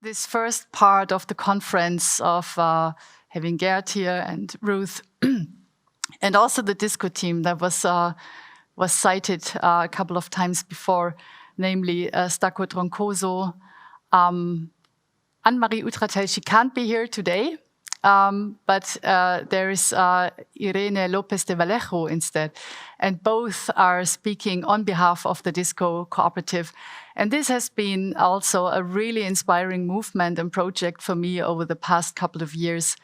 this first part of the conference of having Gerd here and Ruth, and also the DisCO team that was cited a couple of times before, namely Stacco, Troncoso, Anne-Marie Utratel. She can't be here today, but there is Irene López de Vallejo instead, and both are speaking on behalf of the DisCO cooperative. And this has been also a really inspiring movement and project for me over the past couple of years.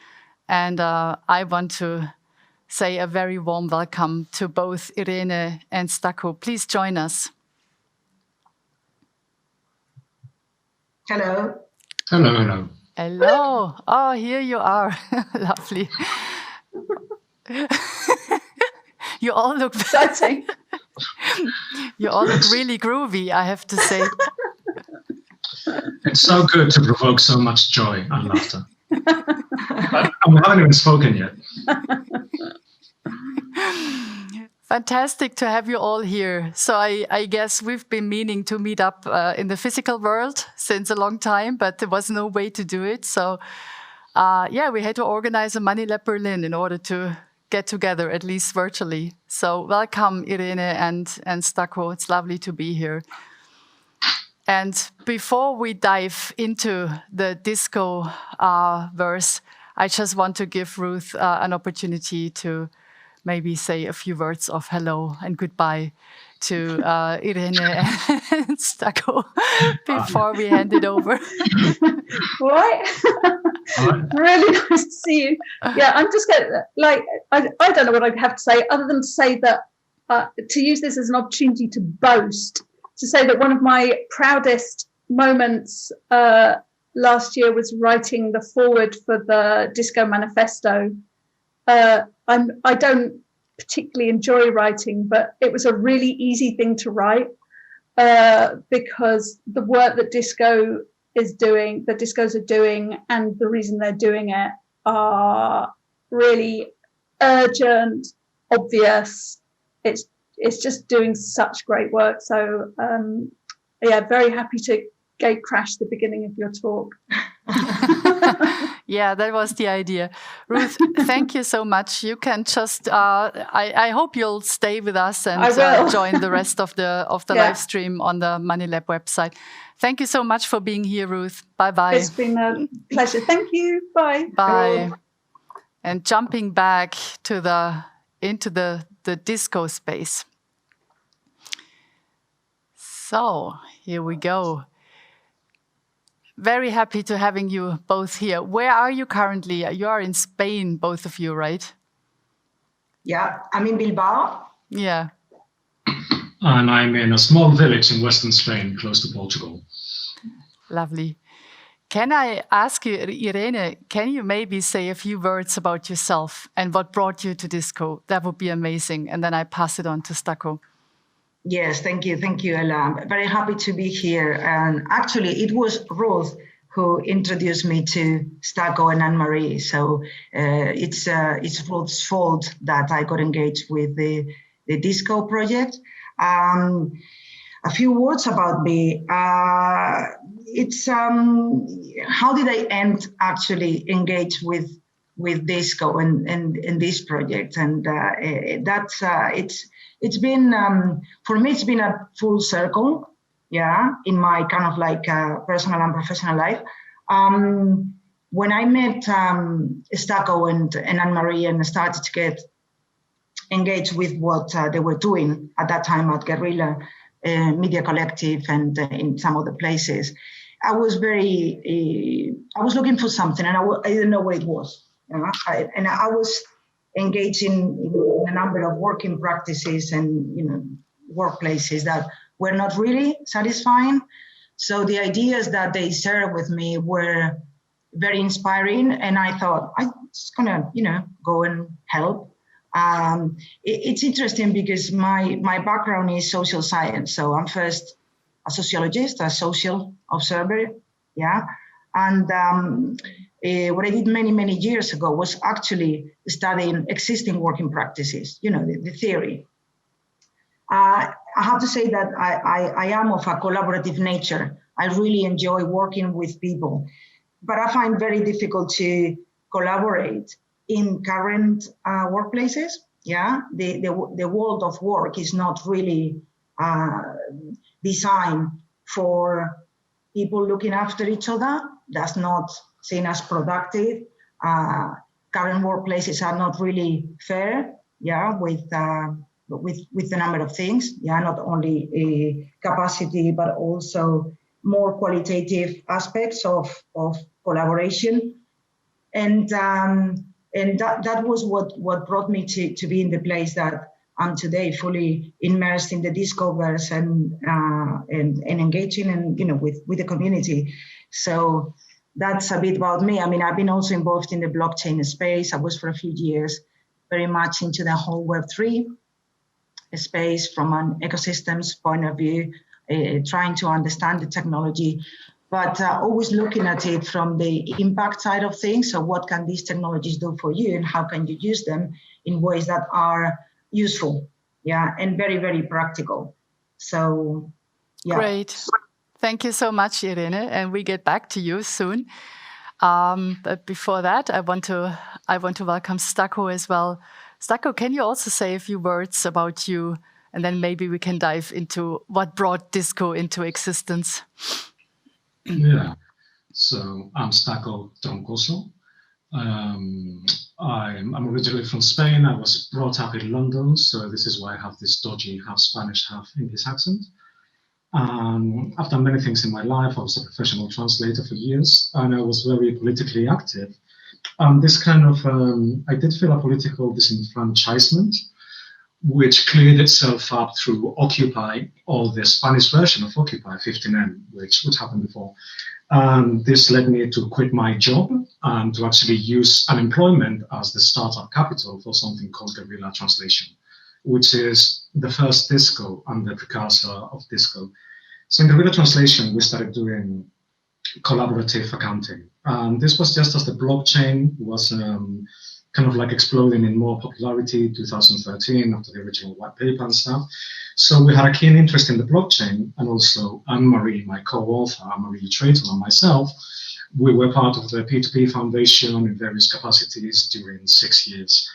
And I want to say a very warm welcome to both Irene and Stacco. Please join us. Hello. Hello, hello. Hello. Oh, here you are. Lovely. You all look exciting. You all look really groovy, I have to say. It's so good to provoke so much joy and laughter. But I haven't even spoken yet. Fantastic to have you all here. So I guess we've been meaning to meet up in the physical world since a long time, but there was no way to do it. So yeah, we had to organize a MoneyLab Berlin in order to get together, at least virtually. So welcome, Irene and Stacco. It's lovely to be here. And before we dive into the DisCO verse, I just want to give Ruth an opportunity to maybe say a few words of hello and goodbye to Irene and Stacco before we hand it over. Right. Really nice to see you. Yeah, I'm just going to, I don't know what I have to say other than to say that, to use this as an opportunity to boast, to say that one of my proudest moments last year was writing the foreword for the DisCO manifesto. I don't particularly enjoy writing, but it was a really easy thing to write because the work that DisCO is doing, the DisCOs are doing, and the reason they're doing it are really urgent, obvious. It's just doing such great work. So yeah, very happy to gate crash the beginning of your talk. Yeah, that was the idea. Ruth, thank you so much. You can just, I hope you'll stay with us and join the rest of the live stream on the MoneyLab website. Thank you so much for being here, Ruth. Bye-bye. It's been a pleasure. Thank you. Bye. Bye. And jumping back to into the DisCO space. So here we go. Very happy to having you both here. Where are you currently? You are in Spain, both of you, right? Yeah, I'm in Bilbao. Yeah. And I'm in a small village in western Spain, close to Portugal. Lovely. Can I ask you, Irene, can you maybe say a few words about yourself and what brought you to DisCO? That would be amazing. And then I pass it on to Stacco. Yes, thank you, Ella. I'm very happy to be here. And actually, it was Ruth who introduced me to Stacco and Anne-Marie. So it's Ruth's fault that I got engaged with the DisCO project. A few words about me. It's how did I actually engage with DisCO and this project? And that's it's been for me. It's been a full circle, yeah, in my kind of like personal and professional life. When I met Stacco and Anne-Marie and started to get engaged with what they were doing at that time at Guerrilla Media Collective and in some other places, I was looking for something and I didn't know what it was. You know? I was engaging in a number of working practices and workplaces that were not really satisfying. So the ideas that they shared with me were very inspiring, and I thought I'm just gonna go and help. It's interesting because my background is social science, so I'm first a sociologist, a social observer, yeah, and what I did many years ago was actually studying existing working practices, the theory. I have to say that I am of a collaborative nature. I really enjoy working with people, but I find very difficult to collaborate in current workplaces. Yeah, the world of work is not really designed for people looking after each other. That's not seen as productive. Current workplaces are not really fair. Yeah, with the number of things. Yeah, not only a capacity but also more qualitative aspects of collaboration, and that was what brought me to be in the place that I'm today, fully immersed in the DisCo-verse and engaging and with the community. So that's a bit about me. I mean, I've been also involved in the blockchain space. I was for a few years very much into the whole Web3 space from an ecosystems point of view, trying to understand the technology, but always looking at it from the impact side of things. So what can these technologies do for you and how can you use them in ways that are useful, yeah, and very, very practical. So, yeah. Great. Thank you so much, Irene, and we get back to you soon. But before that, I want to welcome Stacco as well. Stacco, can you also say a few words about you, and then maybe we can dive into what brought DisCO into existence? Yeah, so I'm Stacco Troncoso. I'm originally from Spain. I was brought up in London, so this is why I have this dodgy half Spanish, half English accent. I've done many things in my life. I was a professional translator for years, and I was very politically active. This kind of, I did feel a political disenfranchisement, which cleared itself up through Occupy, or the Spanish version of Occupy 15M, which happened before. This led me to quit my job and to actually use unemployment as the startup capital for something called guerrilla translation, which is the first DisCO and the precursor of DisCO. So in guerrilla translation, we started doing collaborative accounting. This was just as the blockchain was kind of like exploding in more popularity 2013 after the original white paper and stuff. So we had a keen interest in the blockchain, and also Anne-Marie, my co-author, Anne-Marie Trayton, and myself, we were part of the P2P Foundation in various capacities during 6 years.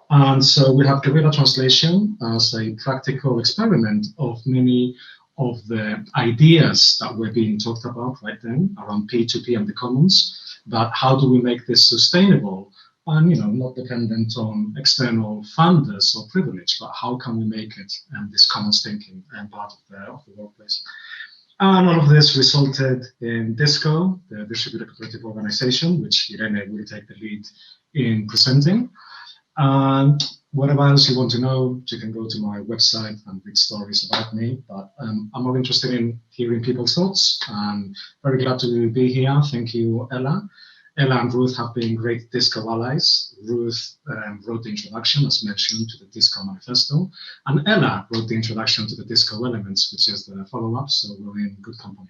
And so we have guerrilla translation as a practical experiment of many of the ideas that were being talked about right then around P2P and the commons, but how do we make this sustainable and not dependent on external funders or privilege, but how can we make it this commons thinking and part of the workplace? And all of this resulted in DisCO, the Distributed Cooperative Organization, which Irene will take the lead in presenting. And whatever else you want to know, you can go to my website and read stories about me. But I'm more interested in hearing people's thoughts. I'm very glad to be here. Thank you, Ella. Ella and Ruth have been great DisCO allies. Ruth wrote the introduction, as mentioned, to the DisCO manifesto. And Ella wrote the introduction to the DisCO elements, which is the follow-up. So we're in good company.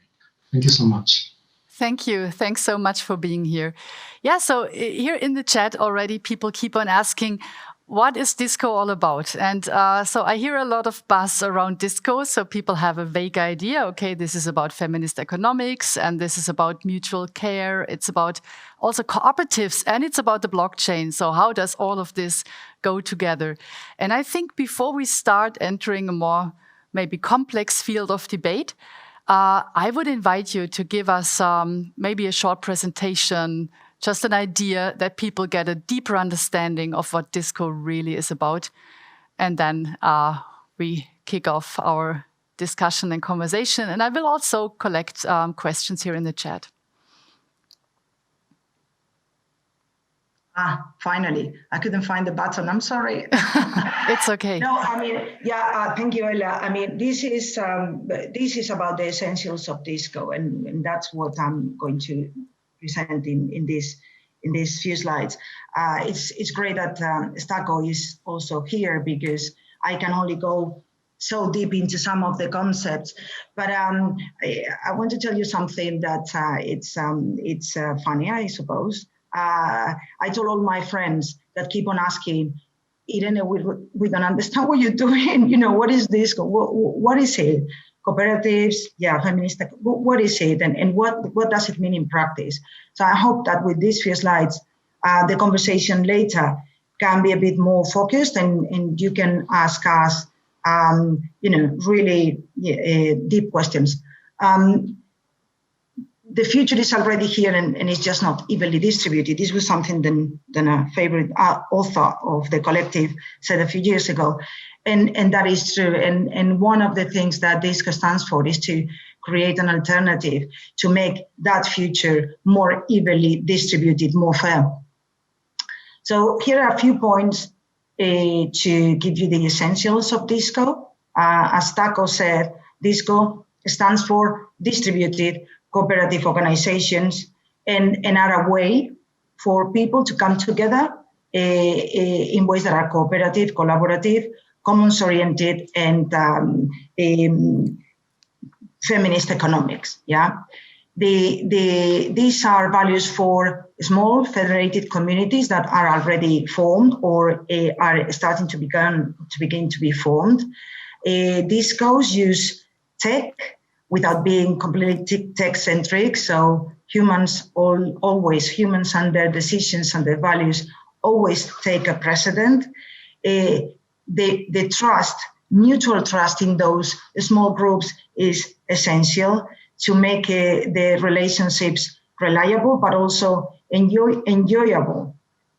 Thank you so much. Thank you. Thanks so much for being here. Yeah, so here in the chat already, people keep on asking, what is DisCO all about? And so I hear a lot of buzz around DisCO. So people have a vague idea. Okay, this is about feminist economics, and this is about mutual care. It's about also cooperatives, and it's about the blockchain. So how does all of this go together? And I think before we start entering a more maybe complex field of debate, I would invite you to give us maybe a short presentation, just an idea that people get a deeper understanding of what DisCO really is about. And then we kick off our discussion and conversation. And I will also collect questions here in the chat. Finally, I couldn't find the button. I'm sorry. It's okay. No, I mean, yeah, thank you, Ella. I mean, this is about the essentials of DisCO, and that's what I'm going to present in these few slides. It's great that Stacco is also here, because I can only go so deep into some of the concepts. But I want to tell you something that it's funny, I suppose. I told all my friends that keep on asking, Irene, we don't understand what you're doing. What is this? What is it? Cooperatives, yeah, feminist. What is it, and what does it mean in practice? So I hope that with these few slides, the conversation later can be a bit more focused, and you can ask us, really deep questions. The future is already here, and it's just not evenly distributed. This was something that a favorite author of the collective said a few years ago, and that is true. And one of the things that DisCO stands for is to create an alternative to make that future more evenly distributed, more fair. So here are a few points to give you the essentials of DisCO. As Stacco said, DisCO stands for distributed cooperative organizations and are a way for people to come together in ways that are cooperative, collaborative, commons-oriented, and feminist economics. Yeah, these are values for small federated communities that are already formed or are starting to begin to be formed. DisCOs use tech without being completely tech-centric. So humans and their decisions and their values always take a precedent. The trust, mutual trust in those small groups is essential to make the relationships reliable, but also enjoyable.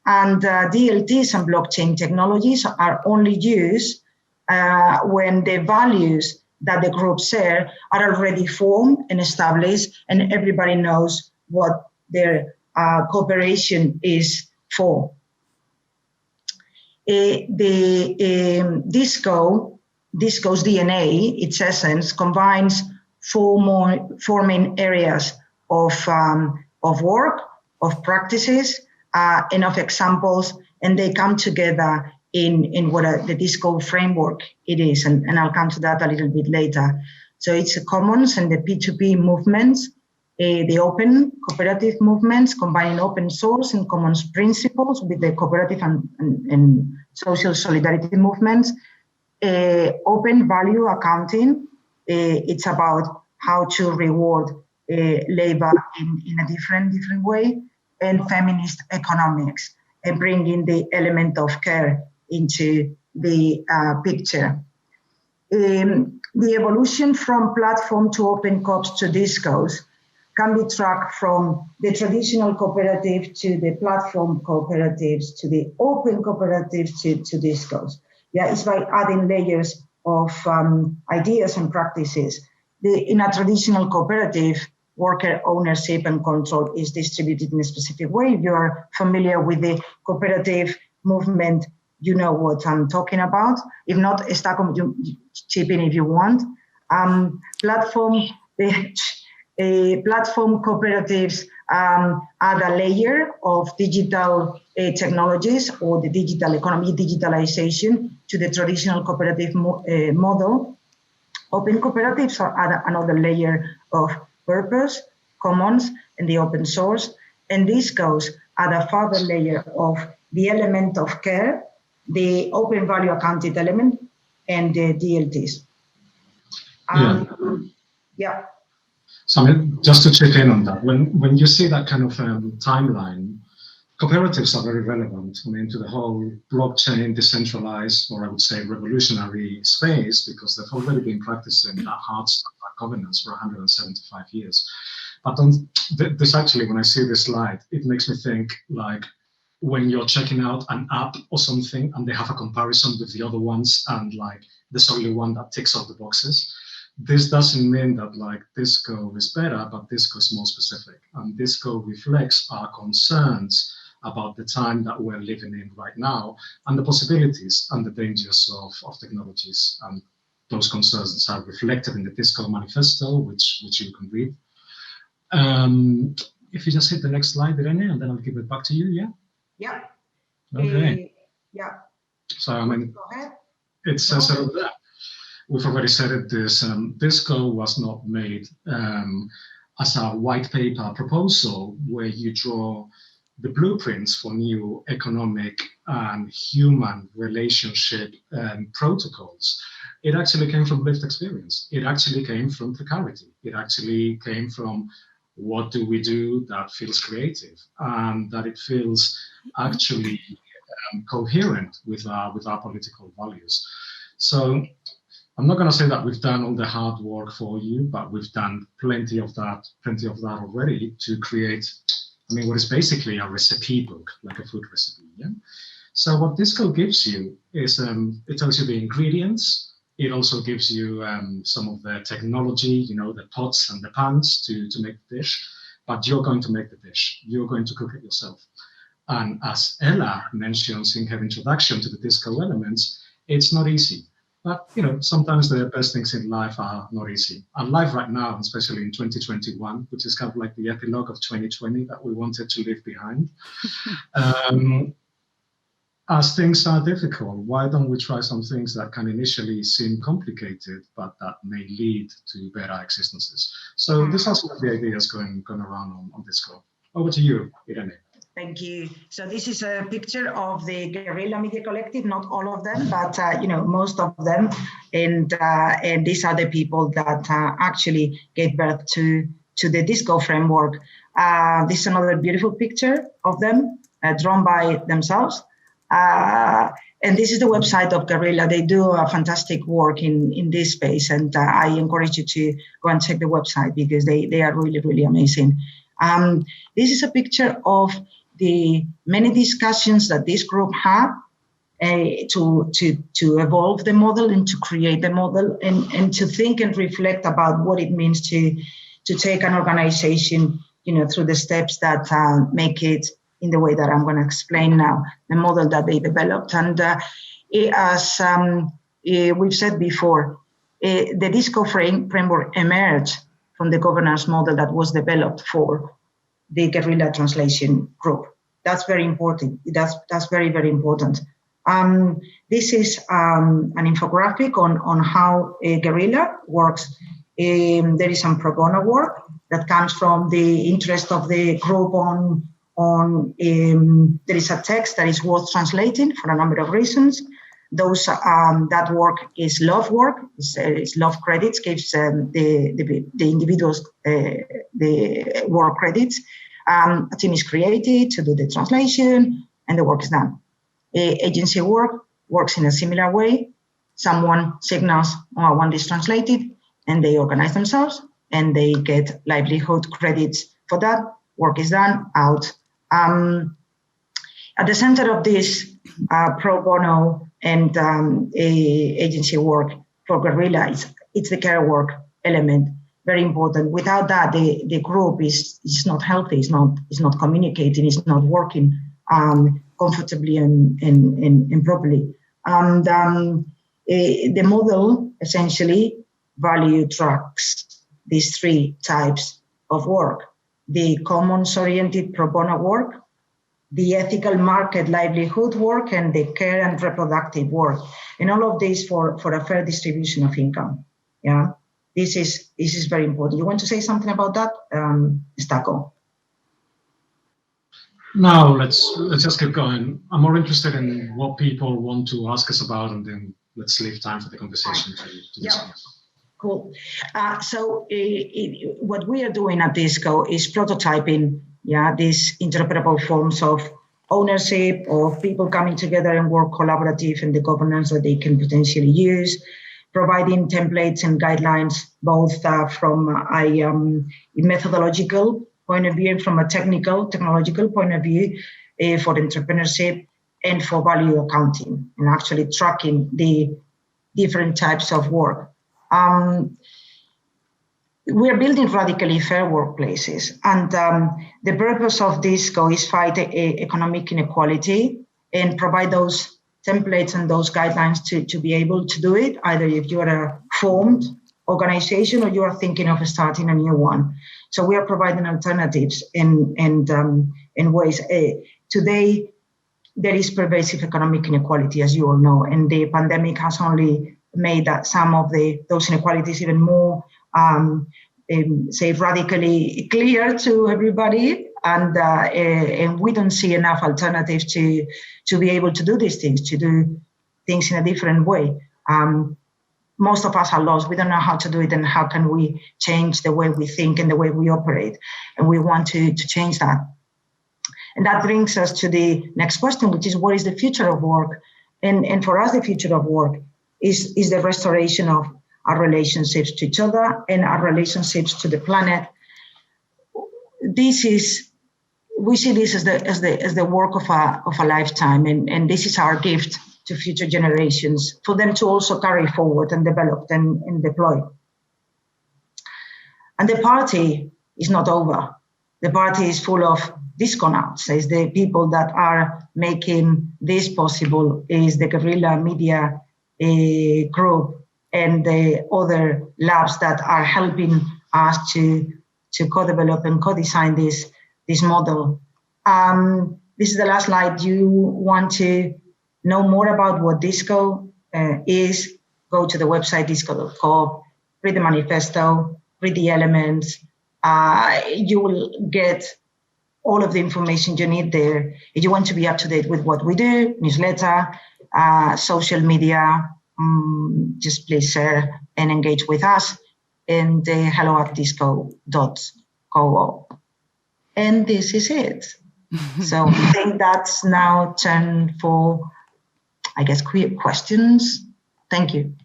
And DLTs and blockchain technologies are only used when the values that the groups share are already formed and established, and everybody knows what their cooperation is for. DisCO's DNA, its essence, combines four main areas of work, of practices, and of examples, and they come together in what the DisCO framework it is, and I'll come to that a little bit later. So it's the commons and the P2P movements, the open cooperative movements, combining open source and commons principles with the cooperative and social solidarity movements. Open value accounting, it's about how to reward labor in a different way, and feminist economics, and bringing the element of care into the picture. The evolution from platform to open COPs to DisCOs can be tracked from the traditional cooperative to the platform cooperatives to the open cooperatives to DisCOs. Yeah, it's by adding layers of ideas and practices. In a traditional cooperative, worker ownership and control is distributed in a specific way. If you're familiar with the cooperative movement, you know what I'm talking about. If not, Stacco, chip in if you want. Platform cooperatives add a layer of digital technologies or the digital economy, digitalization to the traditional cooperative model. Open cooperatives add another layer of purpose, commons, and the open source. And DisCOs add a further layer of the element of care, the open value accounted element, and the DLTs. Yeah. So I mean, just to chip in on that, when you see that kind of timeline, cooperatives are very relevant, I mean, to the whole blockchain, decentralized, or I would say revolutionary space, because they've already been practicing that hard governance for 175 years. But this actually, when I see this slide, it makes me think like when you're checking out an app or something and they have a comparison with the other ones and like there's only one that ticks all the boxes. This doesn't mean that like DisCO is better, but DisCO is more specific. And DisCO reflects our concerns about the time that we're living in right now and the possibilities and the dangers of technologies. And those concerns are reflected in the DisCO manifesto, which you can read. If you just hit the next slide, Irene, and then I'll give it back to you, yeah? Yeah. Okay. Yeah. So, I mean, go ahead. It says that we've already said it, this DisCO was not made as a white paper proposal where you draw the blueprints for new economic and human relationship protocols, it actually came from lived experience. It actually came from precarity. It actually came from what do we do that feels creative and that it feels actually coherent with our political values. So I'm not going to say that we've done all the hard work for you, but we've done plenty of that already to create, what is basically a recipe book, like a food recipe. Yeah. So what DisCO gives you is it tells you the ingredients. It also gives you some of the technology, the pots and the pans to make the dish, but you're going to make the dish. You're going to cook it yourself. And as Ella mentions in her introduction to the DisCO elements, it's not easy. But sometimes the best things in life are not easy. And life right now, especially in 2021, which is kind of like the epilogue of 2020 that we wanted to leave behind. As things are difficult, why don't we try some things that can initially seem complicated, but that may lead to better existences? So this is what the ideas going around on DisCO. Over to you, Irene. Thank you. So this is a picture of the Guerrilla Media Collective, not all of them, but most of them. And these are the people that actually gave birth to the DisCO framework. This is another beautiful picture of them drawn by themselves. And this is the website of Guerrilla. They do a fantastic work in this space. And I encourage you to go and check the website because they are really, really amazing. This is a picture of the many discussions that this group had to evolve the model and to create the model and to think and reflect about what it means to take an organization, through the steps that make it in the way that I'm going to explain now, the model that they developed. And as we've said before, the DisCO framework emerged from the governance model that was developed for the Guerrilla Translation Group. That's very important. That's very, very important. This is an infographic on how Guerrilla works. There is some pro bono work that comes from the interest of the group there is a text that is worth translating for a number of reasons. That work is love work. It's love credits, gives the individuals the work credits. A team is created to do the translation, and the work is done. Agency work works in a similar way. Someone signals, I want this translated, and they organize themselves, and they get livelihood credits for that. Work is done, out. At the center of this pro bono and agency work for Guerrilla, it's the care work element, very important. Without that, the group is not healthy, it's not communicating, it's not working comfortably and properly. And the model essentially value tracks these three types of work: the commons-oriented pro bono work, the ethical market livelihood work, and the care and reproductive work. And all of this for a fair distribution of income. Yeah, this is very important. You want to say something about that, Stacco? No, let's just keep going. I'm more interested in what people want to ask us about, and then let's leave time for the conversation to discuss. Cool. So what we are doing at DisCO is prototyping, these interoperable forms of ownership, of people coming together and work collaborative, and the governance that they can potentially use, providing templates and guidelines, both from a methodological point of view and from a technological point of view for entrepreneurship and for value accounting, and actually tracking the different types of work. We're building radically fair workplaces, and the purpose of DisCO is fight economic inequality and provide those templates and those guidelines to be able to do it, either if you are a formed organization or you are thinking of starting a new one. So we are providing alternatives in ways. Today, there is pervasive economic inequality, as you all know, and the pandemic has only made that some of those inequalities even more, radically clear to everybody. and we don't see enough alternatives to be able to do these things, to do things in a different way. Most of us are lost. We don't know how to do it, and how can we change the way we think and the way we operate? And we want to change that. And that brings us to the next question, which is, what is the future of work? And for us, the future of work is the restoration of our relationships to each other and our relationships to the planet. We see this as the work of a lifetime, and this is our gift to future generations, for them to also carry forward and develop and deploy. And the party is not over. The party is full of DisCO-nauts. It's the people that are making this possible, is the guerrilla media group and the other labs that are helping us to co-develop and co-design this model. This is the last slide. You want to know more about what DisCO is, go to the website DisCO.coop, read the manifesto, read the elements. You will get all of the information you need there. If you want to be up to date with what we do, newsletter, social media, just please share and engage with us. And hello@DisCO.coop. And this is it. So I think that's now turn for, I guess, questions. Thank you.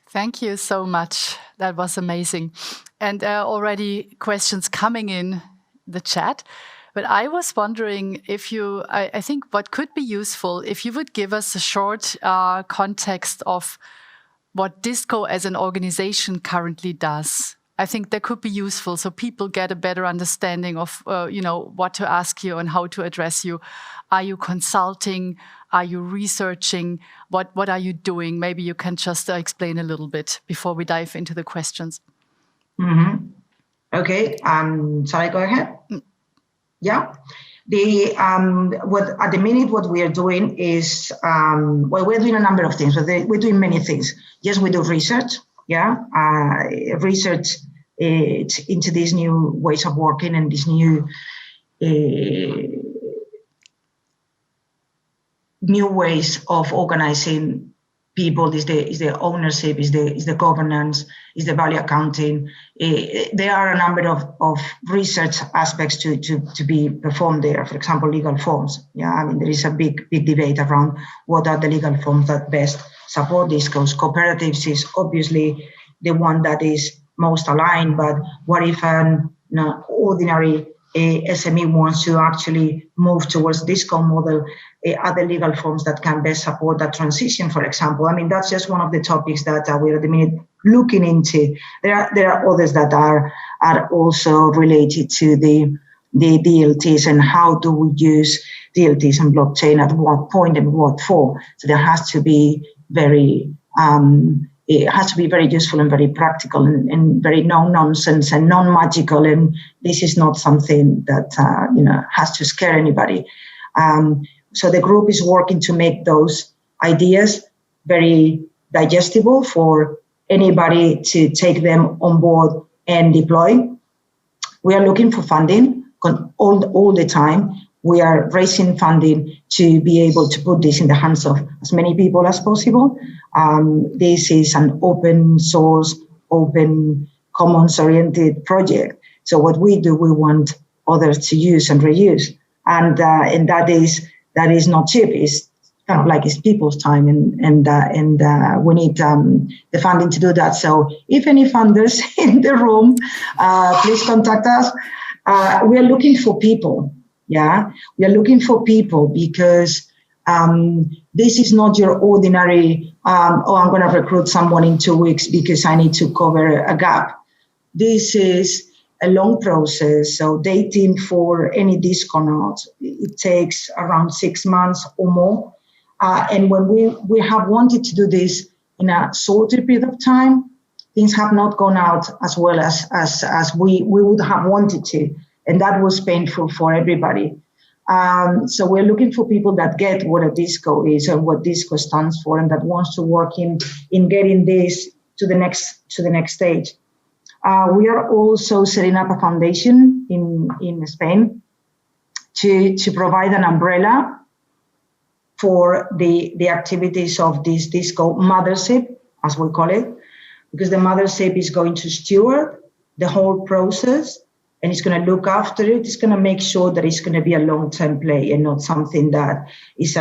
Thank you so much. That was amazing. And already questions coming in the chat. But I was wondering if you, I think what could be useful, if you would give us a short context of what DisCO as an organization currently does. I think that could be useful, so people get a better understanding of, what to ask you and how to address you. Are you consulting? Are you researching? What are you doing? Maybe you can just explain a little bit before we dive into the questions. Mm-hmm. Okay. Shall I go ahead? Yeah. At the minute, what we are doing is, we're doing a number of things, but we're doing many things. Yes, we do research. Yeah, research into these new ways of working and these new ways of organizing people. Is the ownership, is the governance, is the value accounting. There are a number of research aspects to be performed there. For example, legal forms. Yeah, I mean, there is a big debate around what are the legal forms that best support DisCOs. Cooperatives is obviously the one that is most aligned, but what if an ordinary SME wants to actually move towards DisCO model? Other legal forms that can best support that transition, for example. I mean, that's just one of the topics that we're at the minute looking into. There are others that are also related to the DLTs and how do we use DLTs and blockchain at what point and what for. So there has to be very useful and very practical and very no-nonsense and non-magical. And this is not something that has to scare anybody. So the group is working to make those ideas very digestible for anybody to take them on board and deploy. We are looking for funding all the time. We are raising funding to be able to put this in the hands of as many people as possible. This is an open source, open commons-oriented project. So what we do, we want others to use and reuse. And that is not cheap. It's kind of like it's people's time, and we need the funding to do that. So if any funders in the room, please contact us. We are looking for people. Yeah, we are looking for people because this is not your ordinary, I'm going to recruit someone in 2 weeks because I need to cover a gap. This is a long process. So dating for any DisCO, it takes around 6 months or more. And when we have wanted to do this in a shorter period of time, things have not gone out as well as we would have wanted to. And that was painful for everybody. So we're looking for people that get what a DisCO is and what DisCO stands for, and that wants to work in getting this to the next stage. We are also setting up a foundation in Spain to provide an umbrella for the activities of this DisCO mothership, as we call it, because the mothership is going to steward the whole process, and it's going to look after it. It's going to make sure that it's going to be a long-term play and not something that is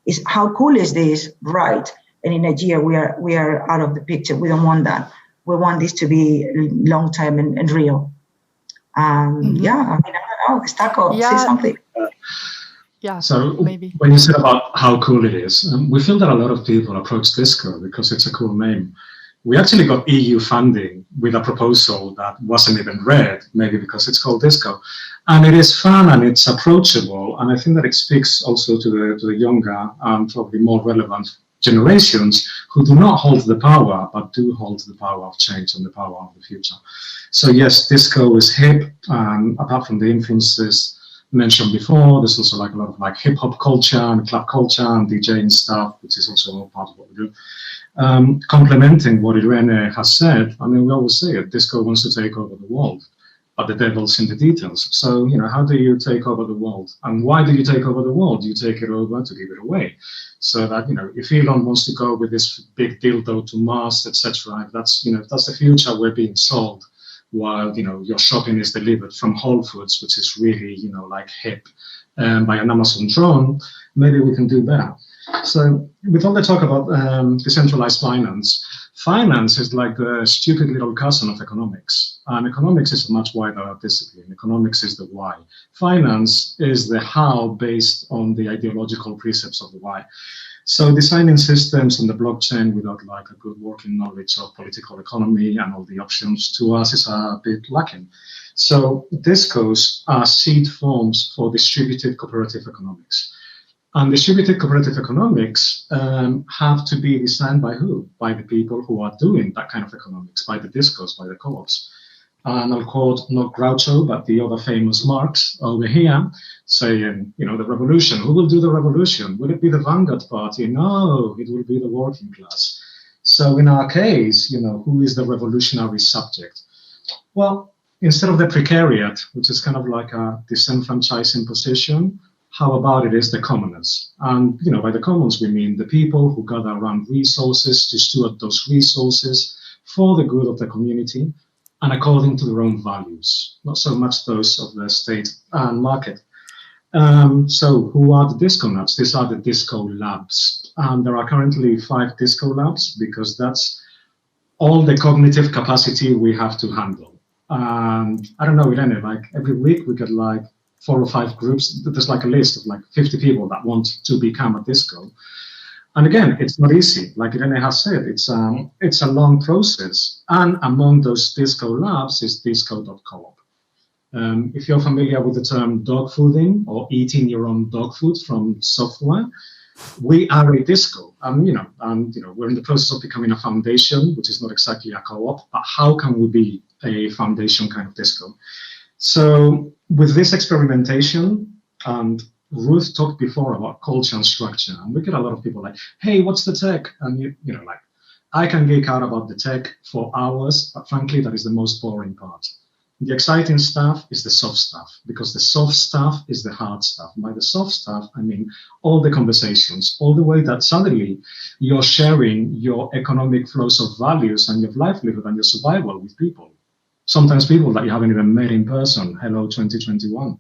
is how cool is this, right? And in a year we are out of the picture. We don't want that. We want this to be long-term and real. Yeah, I mean, I don't know, Stacco, say something. Yeah, so maybe. When you said about how cool it is, we feel that a lot of people approach DisCO because it's a cool name. We actually got EU funding with a proposal that wasn't even read, maybe because it's called DisCO. And it is fun and it's approachable. And I think that it speaks also to the younger and probably more relevant generations who do not hold the power, but do hold the power of change and the power of the future. So yes, DisCO is hip, and apart from the influences mentioned before, there's also like a lot of like hip hop culture and club culture and DJing stuff, which is also all part of what we do. Complementing what Irene has said, I mean, we always say it, DisCO wants to take over the world, but the devil's in the details. So, how do you take over the world? And why do you take over the world? You take it over to give it away. So that, if Elon wants to go with this big dildo to Mars, etc., that's the future we're being sold, while, your shopping is delivered from Whole Foods, which is really, like hip, by an Amazon drone, maybe we can do better. So with all the talk about decentralized finance is like the stupid little cousin of economics. And economics is a much wider discipline. Economics is the why. Finance is the how based on the ideological precepts of the why. So designing systems on the blockchain without like a good working knowledge of political economy and all the options to us is a bit lacking. So DisCOs are seed forms for distributed cooperative economics. And distributed cooperative economics have to be designed by who? By the people who are doing that kind of economics, by the DisCOs, by the co-ops. And I'll quote not Groucho, but the other famous Marx over here, saying, the revolution. Who will do the revolution? Will it be the vanguard party? No, it will be the working class. So in our case, who is the revolutionary subject? Well, instead of the precariat, which is kind of like a disenfranchising position, how about it is the commoners? And, by the commons, we mean the people who gather around resources to steward those resources for the good of the community and according to their own values, not so much those of the state and market. So who are the DisCO labs? These are the DisCO labs. And there are currently 5 DisCO labs because that's all the cognitive capacity we have to handle. And I don't know, Irene, like every week we get like 4 or 5 groups. There's like a list of like 50 people that want to become a DisCO. And again, it's not easy. Like Irene has said, it's a long process. And among those DisCO labs is DisCO.coop. If you're familiar with the term dog fooding or eating your own dog food from software, we are a DisCO. We're in the process of becoming a foundation, which is not exactly a co-op, but how can we be a foundation kind of DisCO? So with this experimentation, and Ruth talked before about culture and structure, and we get a lot of people like, hey, what's the tech? And like, I can geek out about the tech for hours, but frankly, that is the most boring part. The exciting stuff is the soft stuff, because the soft stuff is the hard stuff. By the soft stuff, I mean all the conversations, all the way that suddenly you're sharing your economic flows of values and your livelihood and your survival with people. Sometimes people that you haven't even met in person. Hello, 2021.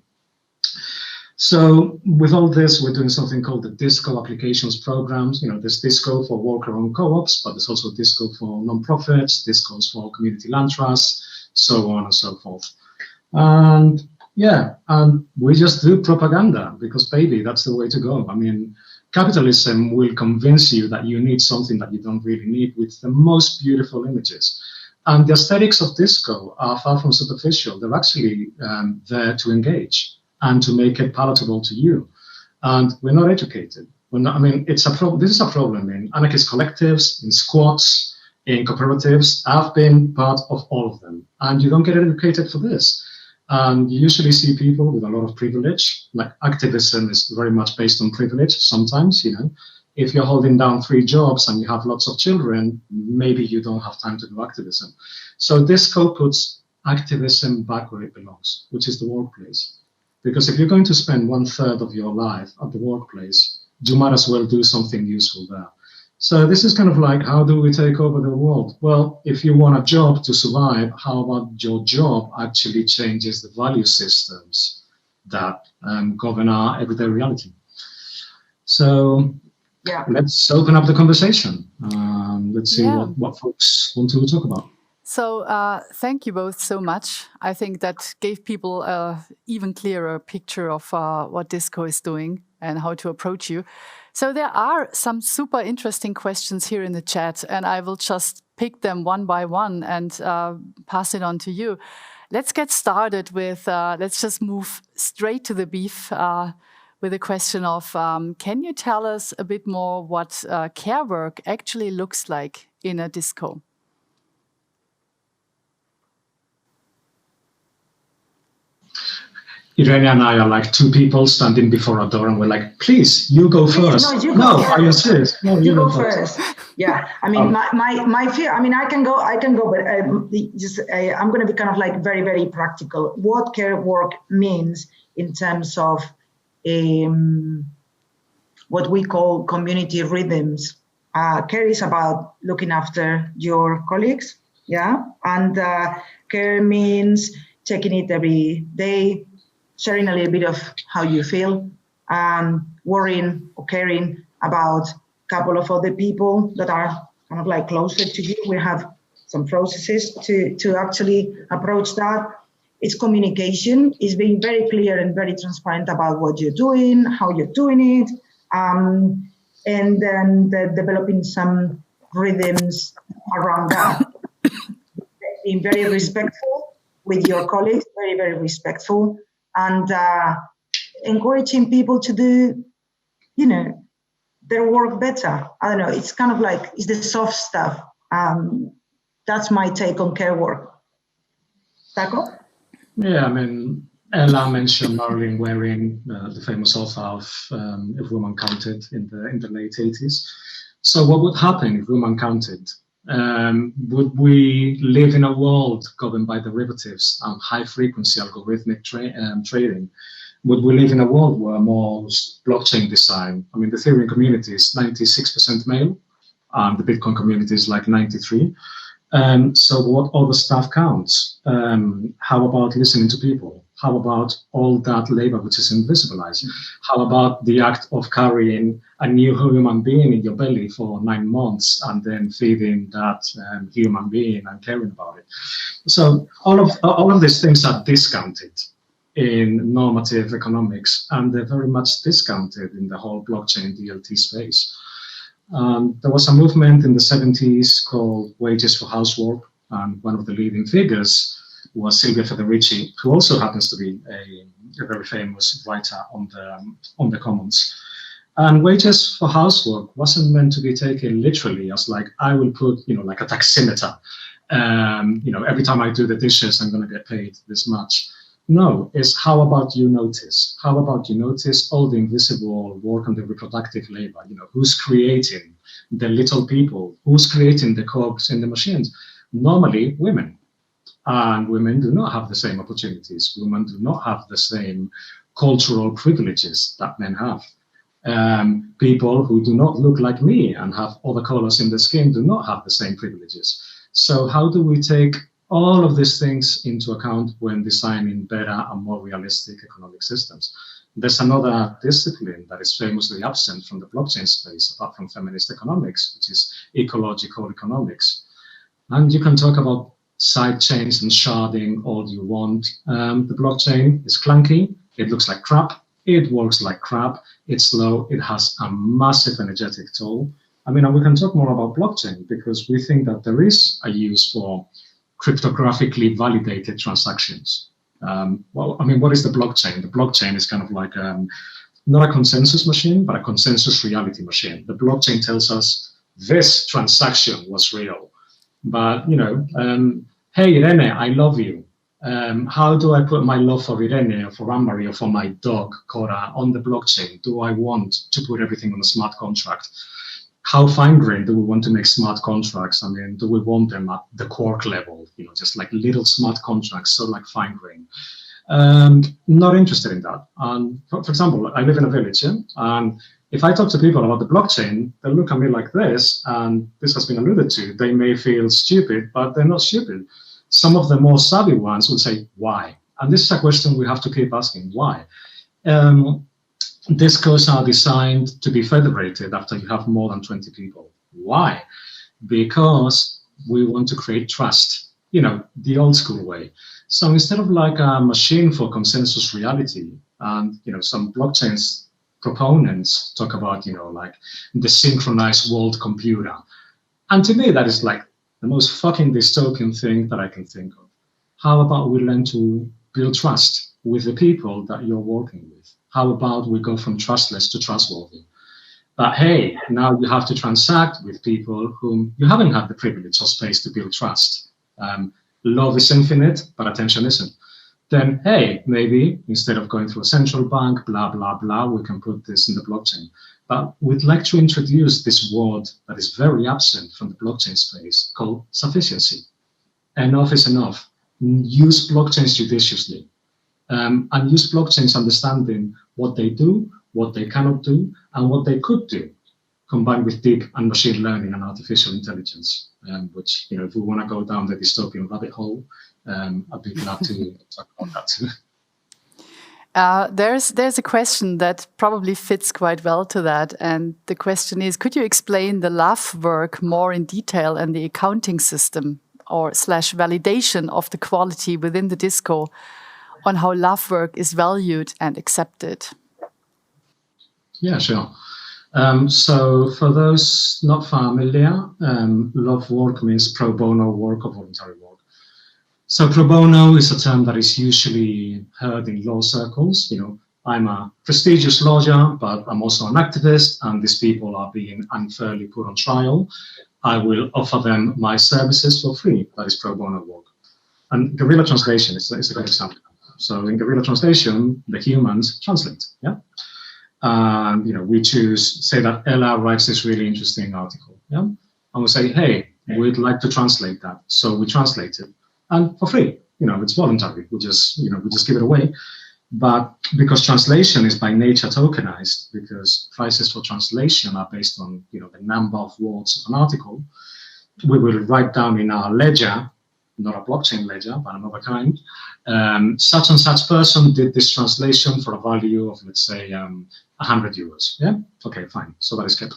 So with all this, we're doing something called the DisCO applications programs. There's DisCO for worker-owned co-ops, but there's also DisCO for non-profits, DisCOs for community land trusts, so on and so forth. And yeah, and we just do propaganda because, baby, that's the way to go. I mean, capitalism will convince you that you need something that you don't really need with the most beautiful images. And the aesthetics of DisCO are far from superficial. They're actually there to engage and to make it palatable to you. And we're not educated. We're not, I mean, it's a problem. This is a problem in anarchist collectives, in squats, in cooperatives. I've been part of all of them. And you don't get educated for this. And you usually see people with a lot of privilege. Like activism is very much based on privilege sometimes, If you're holding down 3 jobs and you have lots of children, maybe you don't have time to do activism. So DisCO puts activism back where it belongs, which is the workplace. Because if you're going to spend 1/3 of your life at the workplace, you might as well do something useful there. So this is kind of like, how do we take over the world? Well, if you want a job to survive, how about your job actually changes the value systems that govern our everyday reality? So yeah, let's open up the conversation. Let's see what folks want to talk about. So thank you both so much. I think that gave people an even clearer picture of what DisCO is doing and how to approach you. So there are some super interesting questions here in the chat, and I will just pick them one by one and pass it on to you. Let's get started with, let's just move straight to the beef with a question of, can you tell us a bit more what care work actually looks like in a DisCO? Irene and I are like 2 people standing before a door, and we're like, "Please, you go first." No, you go first. Are you serious? No, you go first. Yeah, I mean, my fear. I mean, I can go, but I'm going to be kind of like very, very practical. What care work means in terms of what we call community rhythms. Care is about looking after your colleagues. Yeah, and care means checking it every day, sharing a little bit of how you feel, worrying or caring about a couple of other people that are kind of like closer to you. We have some processes to actually approach that. It's communication, it's being very clear and very transparent about what you're doing, how you're doing it, and then developing some rhythms around that. Being very respectful with your colleagues, very, very respectful, and encouraging people to do, their work better. I don't know, it's kind of like, it's the soft stuff. That's my take on care work. Stacco? Yeah, I mean, Ella mentioned Marilyn Waring, the famous author of If Women Counted in the late 80s. So what would happen if women counted? Would we live in a world governed by derivatives and high-frequency algorithmic trading? Would we live in a world where most blockchain design, I mean, the Ethereum community is 96% male, and the Bitcoin community is like 93%. So what other stuff counts? How about listening to people? How about all that labor which is invisibilized? How about the act of carrying a new human being in your belly for 9 months and then feeding that human being and caring about it? So all of these things are discounted in normative economics, and they're very much discounted in the whole blockchain DLT space. There was a movement in the 70s called Wages for Housework, and one of the leading figures was Silvia Federici, who also happens to be a very famous writer on the Commons. And wages for housework wasn't meant to be taken literally as like, I will put, like a taximeter. Every time I do the dishes, I'm going to get paid this much. No, it's how about you notice? How about you notice all the invisible work on the reproductive labor? Who's creating the little people? Who's creating the cogs in the machines? Normally, women. And women do not have the same opportunities. Women do not have the same cultural privileges that men have. People who do not look like me and have other colors in the skin do not have the same privileges. So how do we take all of these things into account when designing better and more realistic economic systems? There's another discipline that is famously absent from the blockchain space, apart from feminist economics, which is ecological economics. And you can talk about side chains and sharding all you want. The blockchain is clunky, it looks like crap, it works like crap, it's slow, it has a massive energetic toll. I mean, and we can talk more about blockchain because we think that there is a use for cryptographically validated transactions. Well, I mean, what is the blockchain? The blockchain is kind of like not a consensus machine, but a consensus reality machine. The blockchain tells us this transaction was real. But, hey, Irene, I love you. How do I put my love for Irene or for Anne-Marie or for my dog, Cora, on the blockchain? Do I want to put everything on a smart contract? How fine-grained do we want to make smart contracts? I mean, do we want them at the quark level, just like little smart contracts, so like fine-grained? Not interested in that. And for example, I live in a village, and if I talk to people about the blockchain, they look at me like this, and this has been alluded to. They may feel stupid, but they're not stupid. Some of the more savvy ones would say, why? And this is a question we have to keep asking, why? DisCOs are designed to be federated after you have more than 20 people. Why? Because we want to create trust, the old school way. So instead of like a machine for consensus reality, and some blockchains proponents talk about, like the synchronized world computer. And to me, that is like the most fucking dystopian thing that I can think of. How about we learn to build trust with the people that you're working with? How about we go from trustless to trustworthy? But hey, now you have to transact with people whom you haven't had the privilege or space to build trust. Love is infinite, but attention isn't. Then, hey, maybe instead of going through a central bank, blah, blah, blah, we can put this in the blockchain. But we'd like to introduce this word that is very absent from the blockchain space called sufficiency. Enough is enough. Use blockchains judiciously. And use blockchains understanding what they do, what they cannot do, and what they could do, combined with deep and machine learning and artificial intelligence, which, if we want to go down the dystopian rabbit hole, I'd be glad to talk about that too. There's a question that probably fits quite well to that. And the question is, could you explain the love work more in detail and the accounting system or / validation of the quality within the DisCO on how love work is valued and accepted? Yeah, sure. So for those not familiar, love work means pro bono work or voluntary work. So pro bono is a term that is usually heard in law circles. I'm a prestigious lawyer, but I'm also an activist, and these people are being unfairly put on trial. I will offer them my services for free. That is pro bono work. And guerrilla translation is a good example. So in guerrilla translation, the humans translate, And we choose, say that Ella writes this really interesting article, And we say, hey, we'd like to translate that. So we translate it, and for free. It's voluntary. We just give it away. But because translation is by nature tokenized, because prices for translation are based on the number of words of an article, we will write down in our ledger, not a blockchain ledger, but another kind, such and such person did this translation for a value of, let's say, 100 euros. Okay, fine. So that is kept.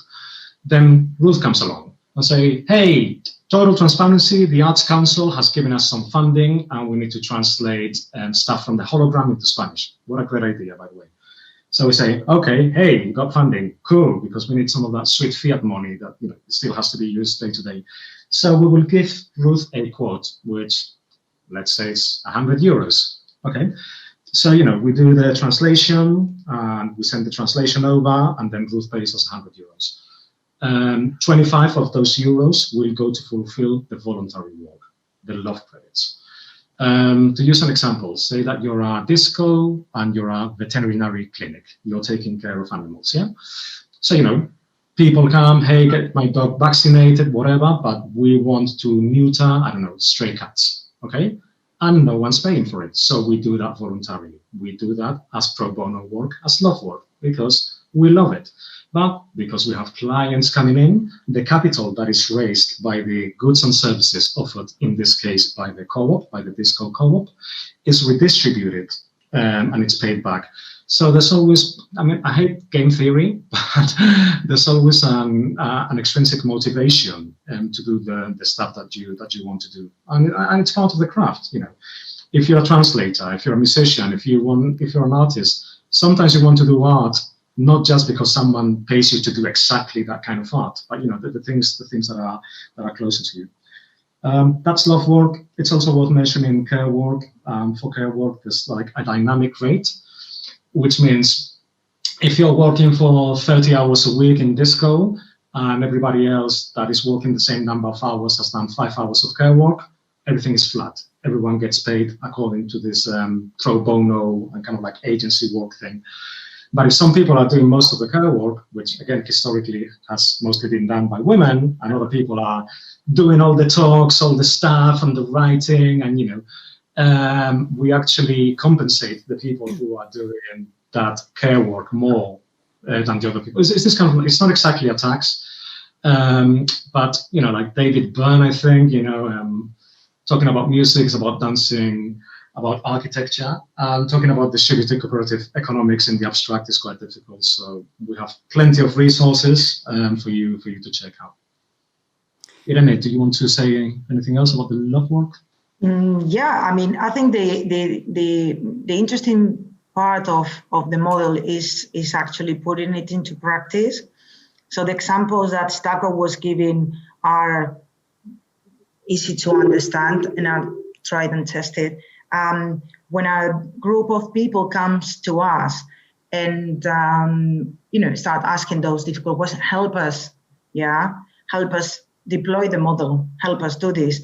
Then Ruth comes along and say, hey, total transparency, the Arts Council has given us some funding and we need to translate stuff from the hologram into Spanish. What a great idea, by the way. So we say, okay, hey, you got funding, cool, because we need some of that sweet fiat money that still has to be used day to day. So we will give Ruth a quote, which let's say it's 100 euros. Okay, so we do the translation and we send the translation over, and then Ruth pays us 100 euros. 25 of those euros will go to fulfill the voluntary work, the love credits. To use an example, say that you're a DisCO and you're a veterinary clinic. You're taking care of animals, So, people come, hey, get my dog vaccinated, whatever, but we want to neuter, I don't know, stray cats, okay? And no one's paying for it. So we do that voluntarily. We do that as pro bono work, as love work, because we love it. But because we have clients coming in, the capital that is raised by the goods and services offered, in this case by the co-op, by the DisCO.coop, is redistributed and it's paid back. So there's always, I hate game theory, but there's always an extrinsic motivation to do the stuff that you want to do, and it's part of the craft. If you're a translator, if you're a musician, if you're an artist, sometimes you want to do art not just because someone pays you to do exactly that kind of art, but the things that are closer to you. That's love work. It's also worth mentioning care work. For care work, there's like a dynamic rate, which means if you're working for 30 hours a week in DisCO and everybody else that is working the same number of hours has done 5 hours of care work, everything is flat. Everyone gets paid according to this pro bono and kind of like agency work thing. But if some people are doing most of the care work, which again historically has mostly been done by women, and other people are doing all the talks, all the stuff, and the writing, and we actually compensate the people who are doing that care work more than the other people. It's this kind of, it's not exactly a tax, but like David Byrne, I think, talking about music, about dancing, about architecture, talking about distributed cooperative economics in the abstract is quite difficult. So we have plenty of resources for you to check out. Irene, do you want to say anything else about the love work? Yeah, I mean, I think the interesting part of the model is actually putting it into practice. So the examples that Stacco was giving are easy to understand and are tried and tested. When a group of people comes to us and start asking those difficult questions, help us deploy the model, help us do this.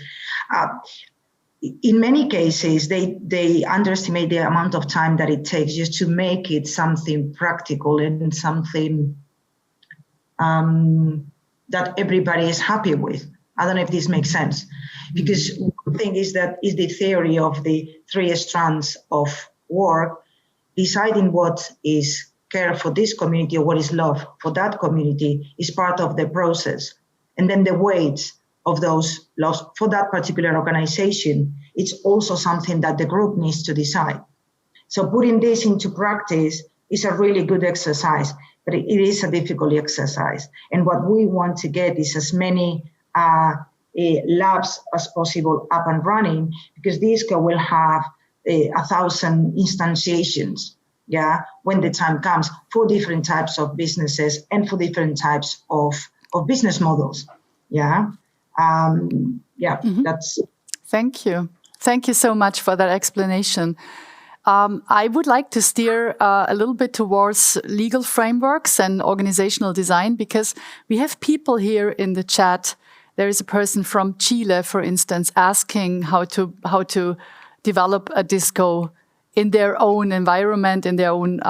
In many cases, they underestimate the amount of time that it takes just to make it something practical and something that everybody is happy with. I don't know if this makes sense, because one thing is the theory of the 3 strands of work, deciding what is care for this community or what is love for that community is part of the process. And then the weights of those loves for that particular organization, it's also something that the group needs to decide. So putting this into practice is a really good exercise, but it is a difficult exercise. And what we want to get is as many labs as possible up and running, because DisCO will have 1,000 instantiations, when the time comes, for different types of businesses and for different types of business models. That's. Thank you. Thank you so much for that explanation. I would like to steer a little bit towards legal frameworks and organizational design, because we have people here in the chat. There is a person from Chile, for instance, asking how to develop a DisCO in their own environment, in their own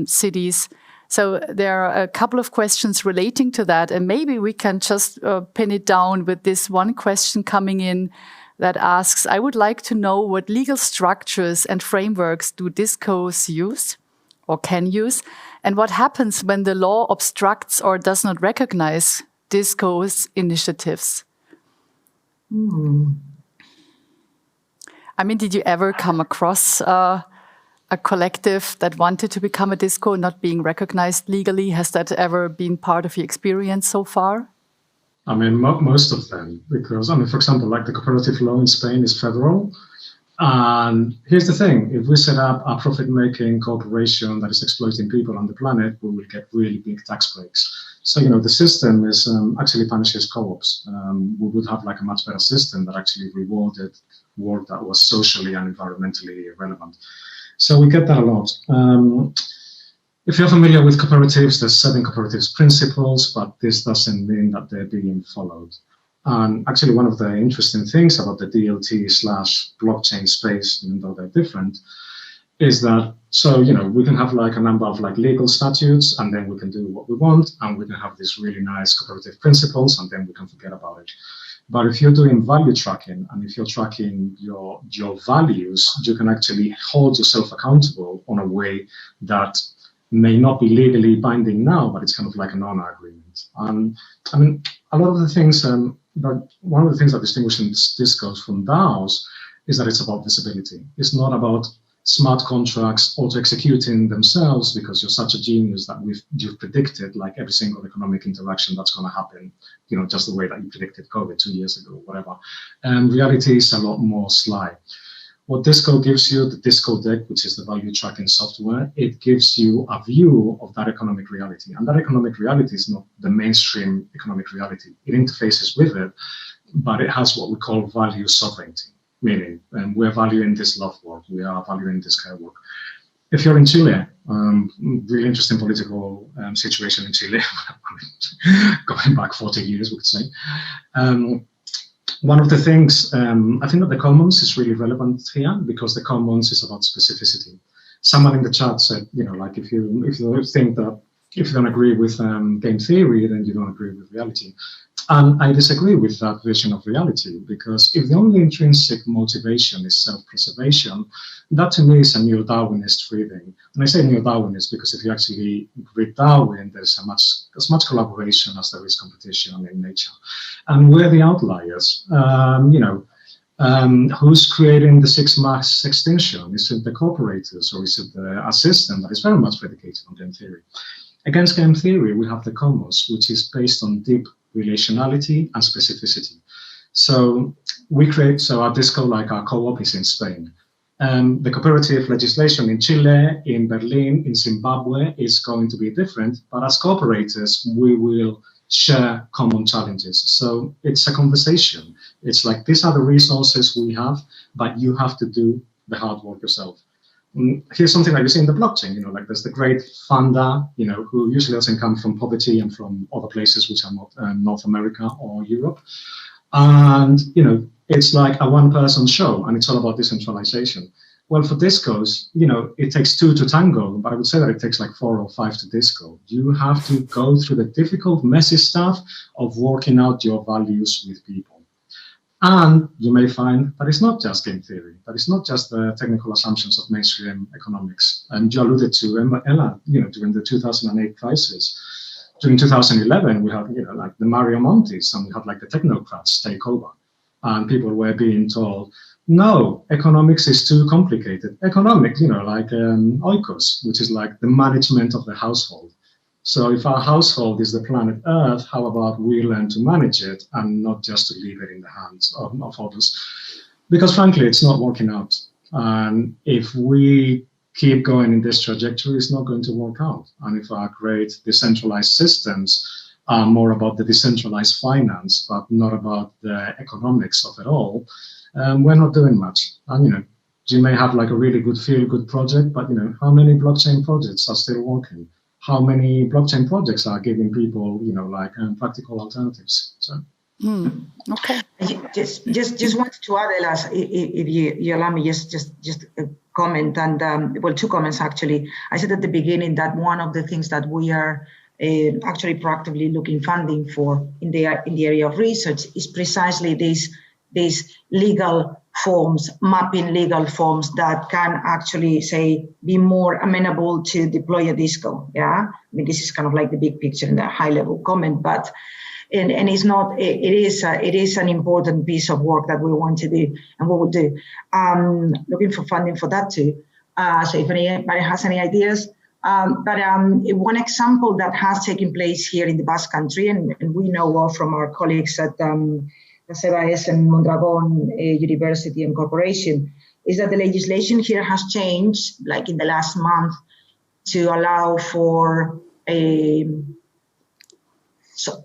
cities. So there are a couple of questions relating to that, and maybe we can just pin it down with this one question coming in that asks, I would like to know what legal structures and frameworks do DisCOs use or can use, and what happens when the law obstructs or does not recognize DisCOs initiatives. I mean, did you ever come across a collective that wanted to become a DisCO not being recognized legally? Has that ever been part of your experience so far? I mean, most of them, because, for example, like the cooperative law in Spain is federal. And here's the thing, if we set up a profit-making corporation that is exploiting people on the planet, we will get really big tax breaks. So, the system is actually punishes co-ops. We would have like a much better system that actually rewarded work that was socially and environmentally relevant. So we get that a lot. If you're familiar with cooperatives, there's 7 cooperatives principles, but this doesn't mean that they're being followed. And actually, one of the interesting things about the DLT/blockchain space, even though they're different, is that, we can have like a number of like legal statutes, and then we can do what we want, and we can have these really nice cooperative principles, and then we can forget about it. But if you're doing value tracking, and if you're tracking your values, you can actually hold yourself accountable on a way that may not be legally binding now, but it's kind of like an honor agreement. And I mean, a lot of the things, but one of the things that distinguishes DisCOs from DAOs is that it's about visibility. It's not about smart contracts auto-executing themselves because you're such a genius that you've predicted like every single economic interaction that's going to happen, just the way that you predicted COVID 2 years ago, whatever. And reality is a lot more sly. What DisCO gives you, the DisCO deck, which is the value tracking software, it gives you a view of that economic reality. And that economic reality is not the mainstream economic reality. It interfaces with it, but it has what we call value sovereignty, meaning we're valuing this love work, we are valuing this care work. If you're in Chile, really interesting political situation in Chile, going back 40 years, we could say. one of the things, I think that the commons is really relevant here, because the commons is about specificity. Someone in the chat said, like if you think that if you don't agree with game theory, then you don't agree with reality. And I disagree with that vision of reality, because if the only intrinsic motivation is self-preservation, that to me is a neo-Darwinist reading. And I say neo-Darwinist because if you actually read Darwin, there's as much collaboration as there is competition in nature. And we're the outliers. Who's creating the sixth mass extinction? Is it the corporators, or is it a system that is very much predicated on game theory? Against game theory, we have the commons, which is based on deep relationality and specificity. So our DisCO, like our co-op, is in Spain. The cooperative legislation in Chile, in Berlin, in Zimbabwe is going to be different, but as cooperators, we will share common challenges. So it's a conversation. It's like, these are the resources we have, but you have to do the hard work yourself. Here's something like you see in the blockchain, like there's the great funder, who usually doesn't come from poverty and from other places which are not North America or Europe. And, it's like a one-person show, and it's all about decentralization. Well, for DisCOs, it takes two to tango, but I would say that it takes like 4 or 5 to DisCO. You have to go through the difficult, messy stuff of working out your values with people. And you may find that it's not just game theory, that it's not just the technical assumptions of mainstream economics. And you alluded to Ella, during the 2008 crisis. During 2011, we had, like the Mario Montis, and we had like the technocrats take over. And people were being told, no, economics is too complicated. Economics, like oikos, which is like the management of the household. So if our household is the planet Earth, how about we learn to manage it and not just to leave it in the hands of others? Because frankly, it's not working out. And if we keep going in this trajectory, it's not going to work out. And if our great decentralized systems are more about the decentralized finance, but not about the economics of it all, we're not doing much. And you may have like a really good feel-good project, but how many blockchain projects are still working? How many blockchain projects are giving people, practical alternatives? So. Okay. Just wanted to add, Elas, if you allow me, just a comment, and well, 2 comments actually. I said at the beginning that one of the things that we are actually proactively looking funding for in the area of research is precisely these legal forms, mapping legal forms that can actually be more amenable to deploy a DisCO. Yeah, I mean, this is kind of like the big picture and the high level comment, but and it's not. It is an important piece of work that we want to do and we will do. Looking for funding for that too. So if anybody has any ideas. But one example that has taken place here in the Basque Country, and we know well from our colleagues at Cebaes and Mondragon University and Corporation, is that the legislation here has changed, like in the last month, to allow for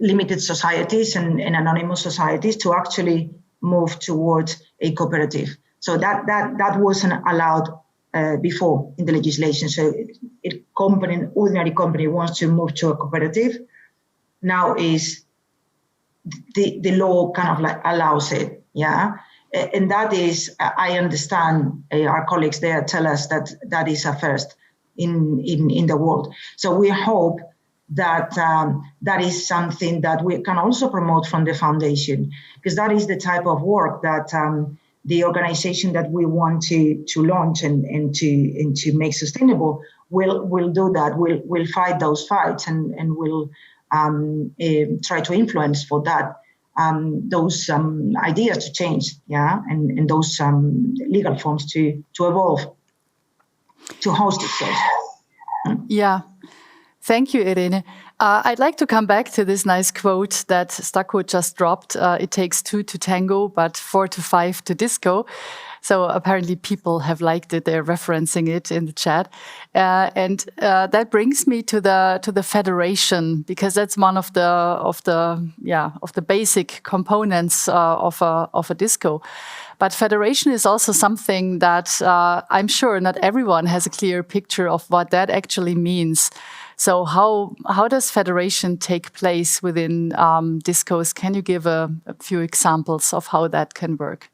limited societies and anonymous societies to actually move towards a cooperative. So that wasn't allowed before in the legislation. So an ordinary company wants to move to a cooperative, now is the law kind of like allows it, yeah. And that is, I understand our colleagues there tell us that is a first in the world. So we hope that that is something that we can also promote from the foundation, because that is the type of work that the organization that we want to launch and to make sustainable will do that. We'll fight those fights and will try to influence for that those ideas to change, yeah, and those legal forms to evolve, to host itself. Yeah. Thank you, Irene. I'd like to come back to this nice quote that Stacco just dropped. It takes 2 to tango, but 4 to 5 to DisCO. So apparently people have liked it. They're referencing it in the chat. And that brings me to the federation, because that's one of the basic components of a DisCO. But federation is also something that I'm sure not everyone has a clear picture of what that actually means. So how does federation take place within DisCos? Can you give a few examples of how that can work?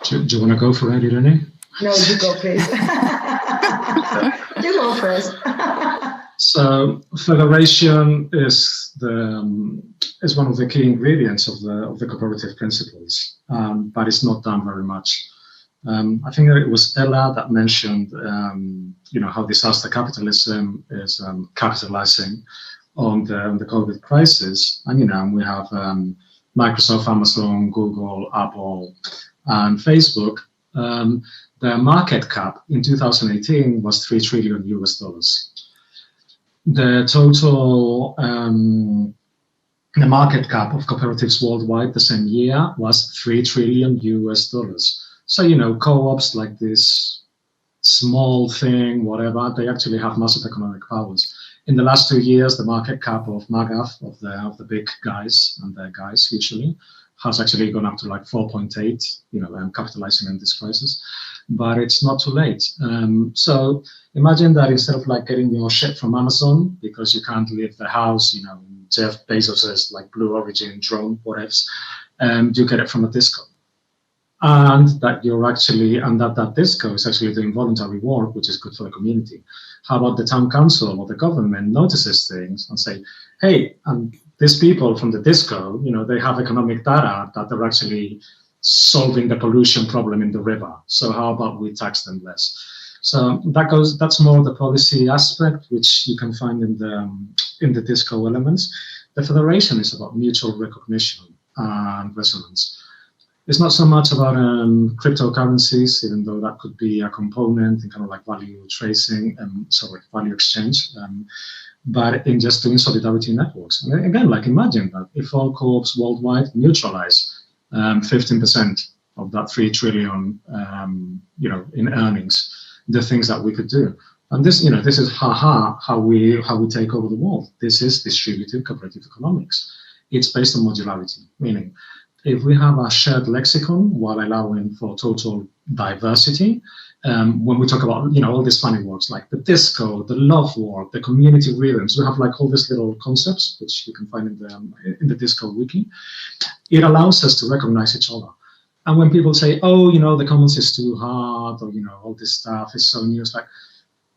Do you want to go for it, Irene? No, you go, please. You go first. So federation is one of the key ingredients of the cooperative principles, but it's not done very much. I think it was Ella that mentioned, how disaster capitalism is capitalizing on the COVID crisis, and we have Microsoft, Amazon, Google, Apple, and Facebook. The market cap in 2018 was $3 trillion US. The total the market cap of cooperatives worldwide the same year was $3 trillion US. So, co-ops like this small thing, whatever, they actually have massive economic powers. In the last 2 years, the market cap of MAGAF, of the big guys, and their guys usually, has actually gone up to like 4.8, capitalizing on this crisis. But it's not too late. So imagine that instead of like getting your shit from Amazon because you can't leave the house, Jeff Bezos's like Blue Origin drone, whatevs, you get it from a DisCO. And that that DisCO is actually doing voluntary work, which is good for the community. How about the town council or the government notices things and say, hey, these people from the DisCO, they have economic data that they're actually solving the pollution problem in the river. So how about we tax them less? So that's more the policy aspect, which you can find in the DisCO elements. The federation is about mutual recognition and resonance. It's not so much about cryptocurrencies, even though that could be a component in kind of like value tracing and value exchange, but in just doing solidarity networks. And again, like imagine that if all co-ops worldwide neutralize 15% of that 3 trillion, in earnings, the things that we could do. And this, this is how we take over the world. This is distributed cooperative economics. It's based on modularity, meaning if we have a shared lexicon while allowing for total diversity, when we talk about, all these funny words like the DisCO, the love work, the community rhythms, we have like all these little concepts, which you can find in the DisCO wiki. It allows us to recognize each other. And when people say, oh, the commons is too hard, or, all this stuff is so new, it's like,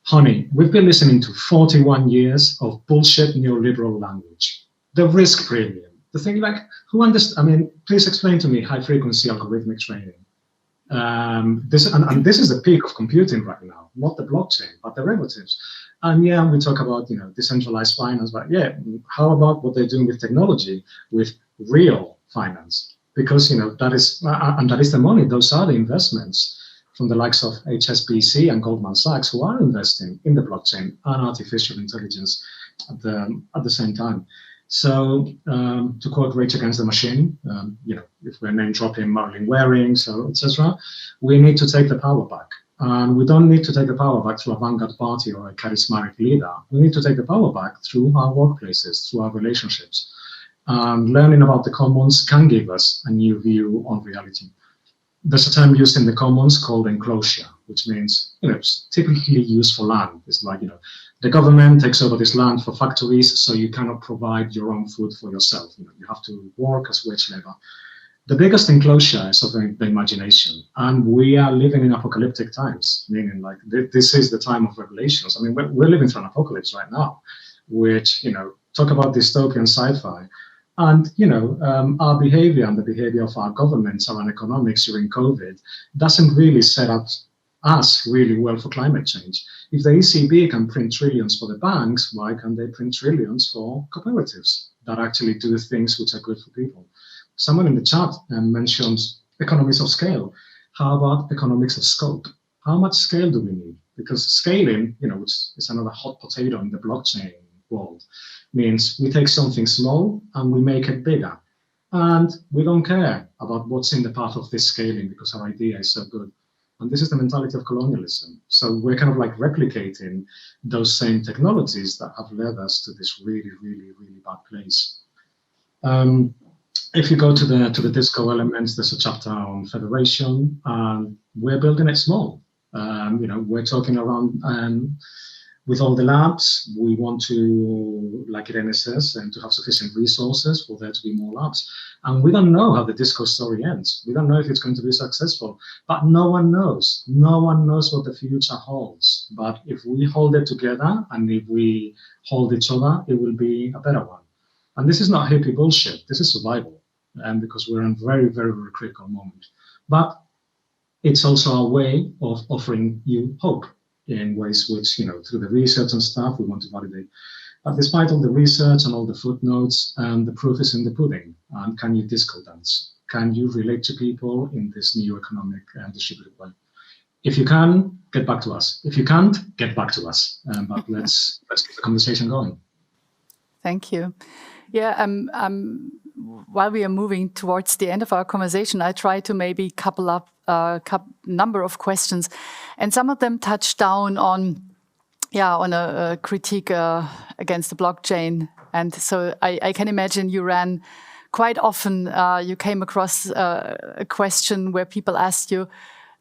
honey, we've been listening to 41 years of bullshit neoliberal language. The risk premium. The thing like, please explain to me high frequency algorithmic trading. This is the peak of computing right now, not the blockchain, but derivatives. And yeah, we talk about, decentralized finance, but yeah, how about what they're doing with technology, with real finance? Because, that is the money, those are the investments from the likes of HSBC and Goldman Sachs who are investing in the blockchain and artificial intelligence at the same time. So to quote Rage Against the Machine, if we're name dropping Marilyn Waring, so etc., we need to take the power back. And we don't need to take the power back through a vanguard party or a charismatic leader. We need to take the power back through our workplaces, through our relationships. And learning about the commons can give us a new view on reality. There's a term used in the commons called enclosure, which means, it's typically used for land. It's like, the government takes over this land for factories, so you cannot provide your own food for yourself. You have to work as wage labor. The biggest enclosure is of the imagination, and we are living in apocalyptic times, meaning like this is the time of revelations. We're living through an apocalypse right now, which, talk about dystopian sci-fi. And, our behavior and the behavior of our governments around economics during COVID doesn't really set up us really well for climate change. If the ECB can print trillions for the banks, why can't they print trillions for cooperatives that actually do things which are good for people? Someone in the chat mentioned economies of scale. How about economics of scope? How much scale do we need? Because scaling, which is another hot potato in the blockchain world, means we take something small and we make it bigger. And we don't care about what's in the path of this scaling because our idea is so good. And this is the mentality of colonialism. So we're kind of like replicating those same technologies that have led us to this really, really, really bad place. If you go to the DisCO elements, there's a chapter on federation, and we're building it small. We're talking around with all the labs, we want to, like Irene says, and to have sufficient resources for there to be more labs. And we don't know how the DisCO story ends. We don't know if it's going to be successful, but no one knows. No one knows what the future holds. But if we hold it together and if we hold each other, it will be a better one. And this is not hippie bullshit. This is survival, and because we're in a very, very, very critical moment. But it's also a way of offering you hope in ways which, through the research and stuff, we want to validate. But despite all the research and all the footnotes, the proof is in the pudding. And can you DisCO dance? Can you relate to people in this new economic and distributed way? If you can, get back to us. If you can't, get back to us. But let's keep the conversation going. Thank you. Yeah, while we are moving towards the end of our conversation, I try to maybe couple up a number of questions, and some of them touch down on a critique against the blockchain. And so I can imagine you ran quite often. You came across a question where people asked you,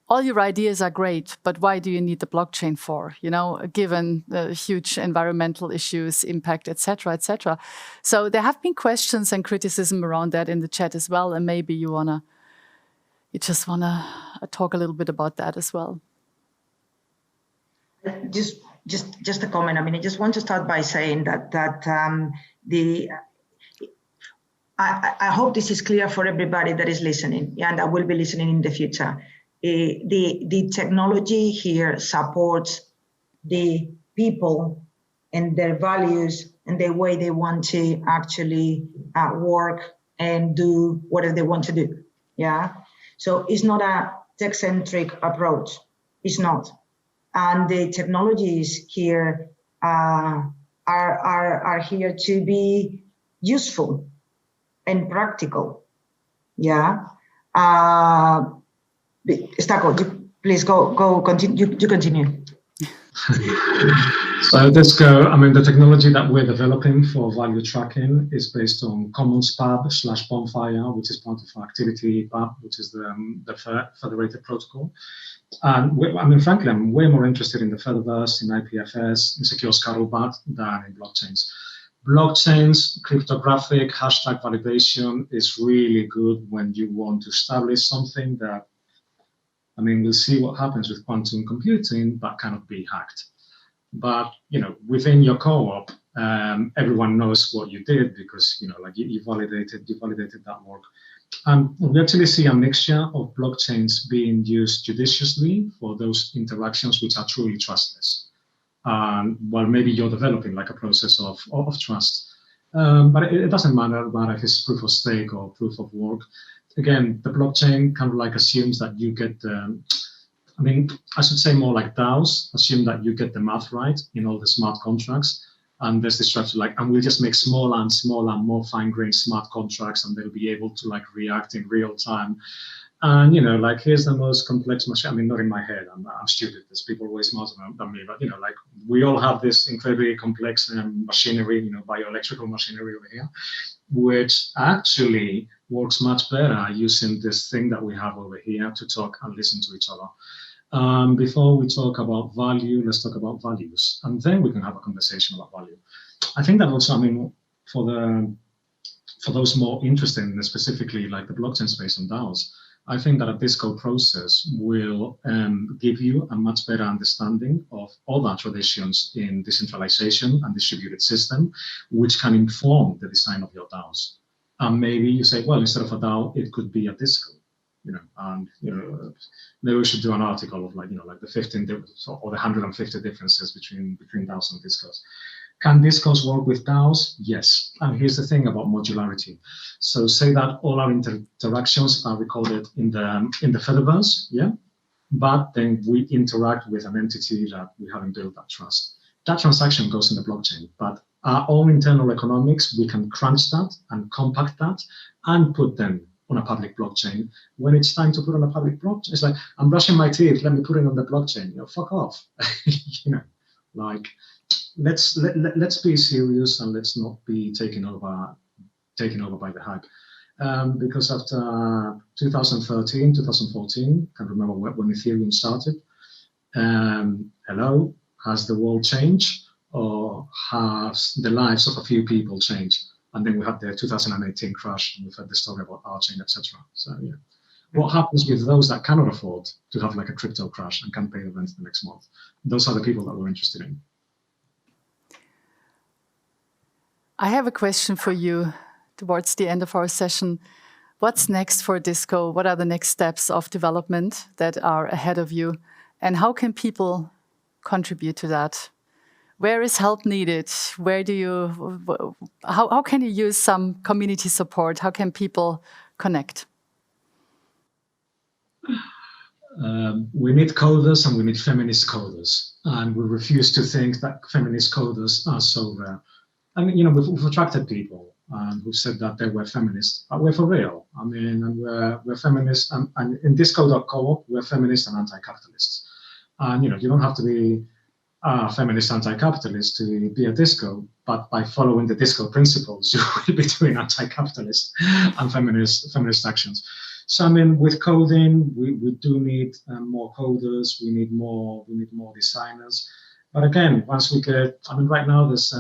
all your ideas are great, but why do you need the blockchain for? Given the huge environmental issues, impact, etc., etc. So there have been questions and criticism around that in the chat as well, and maybe you just wanna talk a little bit about that as well. Just a comment. I mean, I just want to start by saying that I hope this is clear for everybody that is listening, and that will be listening in the future. The technology here supports the people and their values and the way they want to actually work and do whatever they want to do. Yeah. So it's not a tech-centric approach. It's not. And the technologies here are here to be useful and practical. Yeah. Stacco, please go continue. You continue. So DisCO, the technology that we're developing for value tracking is based on Commons PAB/Bonfire, which is part of Activity PAB, which is the federated protocol. And frankly, I'm way more interested in the Fediverse, in IPFS, in secure scuttlebutt than in blockchains. Blockchains, cryptographic, hashtag validation is really good when you want to establish something that, we'll see what happens with quantum computing, but cannot be hacked. But, within your co-op, everyone knows what you did because, you validated that work. We actually see a mixture of blockchains being used judiciously for those interactions which are truly trustless. Well, maybe you're developing like a process of trust, but it doesn't matter if it's proof of stake or proof of work. Again, the blockchain kind of assumes that you get I should say more like DAOs, assume that you get the math right in all the smart contracts. And there's this strategy and we'll just make smaller and smaller and more fine-grained smart contracts, and they'll be able to react in real time. And here's the most complex machine. Not in my head. I'm stupid. There's people way smarter than me. But we all have this incredibly complex machinery, bioelectrical machinery over here, which actually works much better using this thing that we have over here to talk and listen to each other. Before we talk about value, let's talk about values, and then we can have a conversation about value. I think that also, for those more interested in specifically the blockchain space and DAOs, I think that a DisCO process will give you a much better understanding of other traditions in decentralization and distributed system, which can inform the design of your DAOs. And maybe you say, well, instead of a DAO, it could be a DisCO. Maybe we should do an article of the 15 or the 150 differences between DAOs and DisCOs. Can DisCOs work with DAOs? Yes. And here's the thing about modularity. So say that all our interactions are recorded in the Fediverse, yeah? But then we interact with an entity that we haven't built that trust. That transaction goes in the blockchain, but our own internal economics, we can crunch that and compact that and put them on a public blockchain. When it's time to put on a public blockchain, it's like, I'm brushing my teeth, let me put it on the blockchain. Fuck off. Let's be serious and let's not be taken over by the hype. Because after 2013, 2014, can't remember when Ethereum started, hello, has the world changed, or has the lives of a few people changed? And then we had the 2018 crash, and we've had the story about Archain, etc. So yeah, what happens with those that cannot afford to have like a crypto crash and can't pay the rent the next month? Those are the people that we're interested in. I have a question for you towards the end of our session. What's next for DisCO? What are the next steps of development that are ahead of you? And how can people contribute to that? Where is help needed? Where do you, how can you use some community support? How can people connect? We need coders and we need feminist coders. And we refuse to think that feminist coders are so rare. I mean, you know, we've attracted people who said that they were feminists, but we're for real. I mean, and we're feminists, and in DisCO.coop, we're feminists and anti-capitalists. And, you know, you don't have to be a feminist anti-capitalist to be a DisCO, but by following the DisCO principles, you will be doing anti-capitalist and feminist actions. So, I mean, with coding, we do need more coders, we need more designers. But again, once we get, I mean, right now there's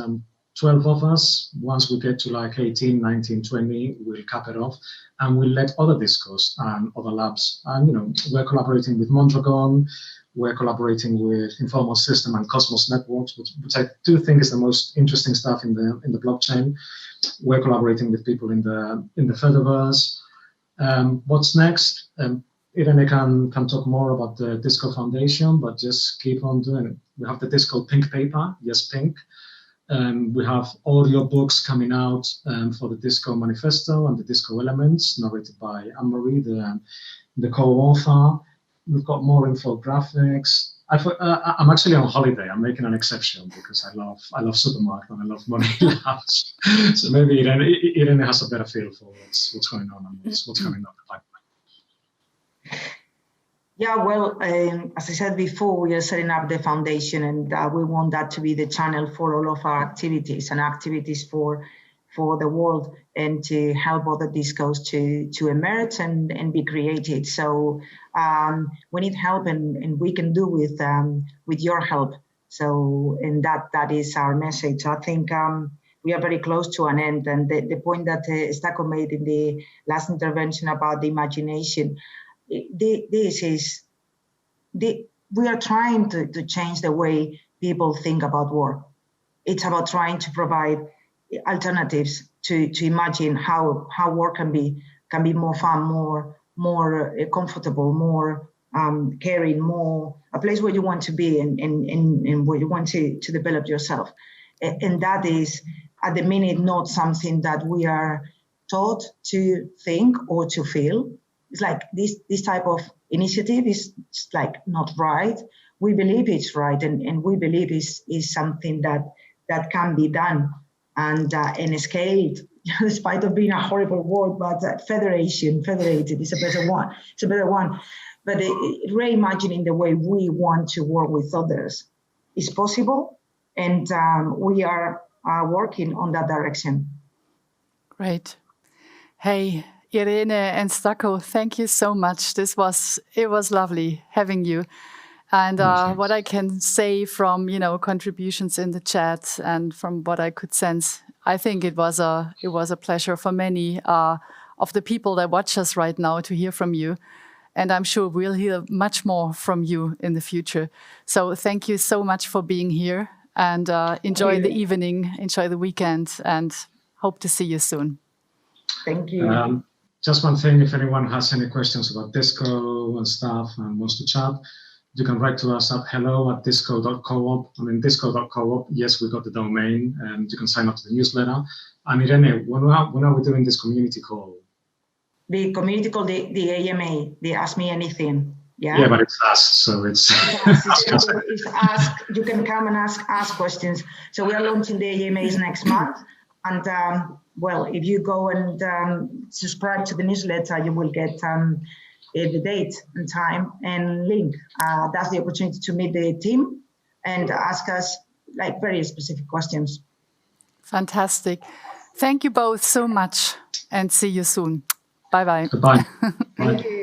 12 of us. Once we get to like 18, 19, 20, we'll cap it off and we'll let other DisCOs and other labs. And, you know, we're collaborating with Mondragon, we're collaborating with Informal System and Cosmos Networks, which I do think is the most interesting stuff in the blockchain. We're collaborating with people in the Fediverse. What's next? Irene can talk more about the DisCO Foundation, but just keep on doing it. We have the DisCO Pink paper, yes, pink. We have audio books coming out for the DisCO Manifesto and the DisCO Elements, narrated by Anne-Marie, the co-author. We've got more infographics. I'm actually on holiday. I'm making an exception because I love Supermarket and I love MoneyLab. So maybe Irene has a better feel for what's going on and what's coming up the pipeline. Yeah, well, as I said before, we are setting up the foundation, and we want that to be the channel for all of our activities and activities for the world, and to help other DisCOs to emerge and be created. So we need help, and we can do with your help. So, and that is our message. I think we are very close to an end, and the point that Stacco made in the last intervention about the imagination. We are trying to change the way people think about work. It's about trying to provide alternatives to imagine how work can be more fun, more comfortable, more caring, more a place where you want to be and where you want to develop yourself. And that is at the minute not something that we are taught to think or to feel. It's like this type of initiative is like not right. We believe it's right, and we believe is something that can be done and scaled, despite of being a horrible word, but federated is a better one. It's a better one. But reimagining the way we want to work with others is possible, and we are working on that direction. Great. Hey, Irene and Stacco, thank you so much. It was lovely having you. And what I can say from contributions in the chat and from what I could sense, I think it was a pleasure for many of the people that watch us right now to hear from you. And I'm sure we'll hear much more from you in the future. So thank you so much for being here, and enjoy the evening, enjoy the weekend, and hope to see you soon. Thank you. Just one thing, if anyone has any questions about DisCO and stuff and wants to chat, you can write to us at hello@DisCO.coop. I mean, DisCO.coop, yes, we got the domain, and you can sign up to the newsletter. And Irene, when are we doing this community call? The community call, the AMA, the Ask Me Anything. Yeah, but it's asked, so it's it's ask. You can come and ask questions. So we are launching the AMAs next month, and well, if you go and subscribe to the newsletter, you will get the date and time and link. That's the opportunity to meet the team and ask us like very specific questions. Fantastic. Thank you both so much, and see you soon. Bye-bye. Goodbye. Thank you.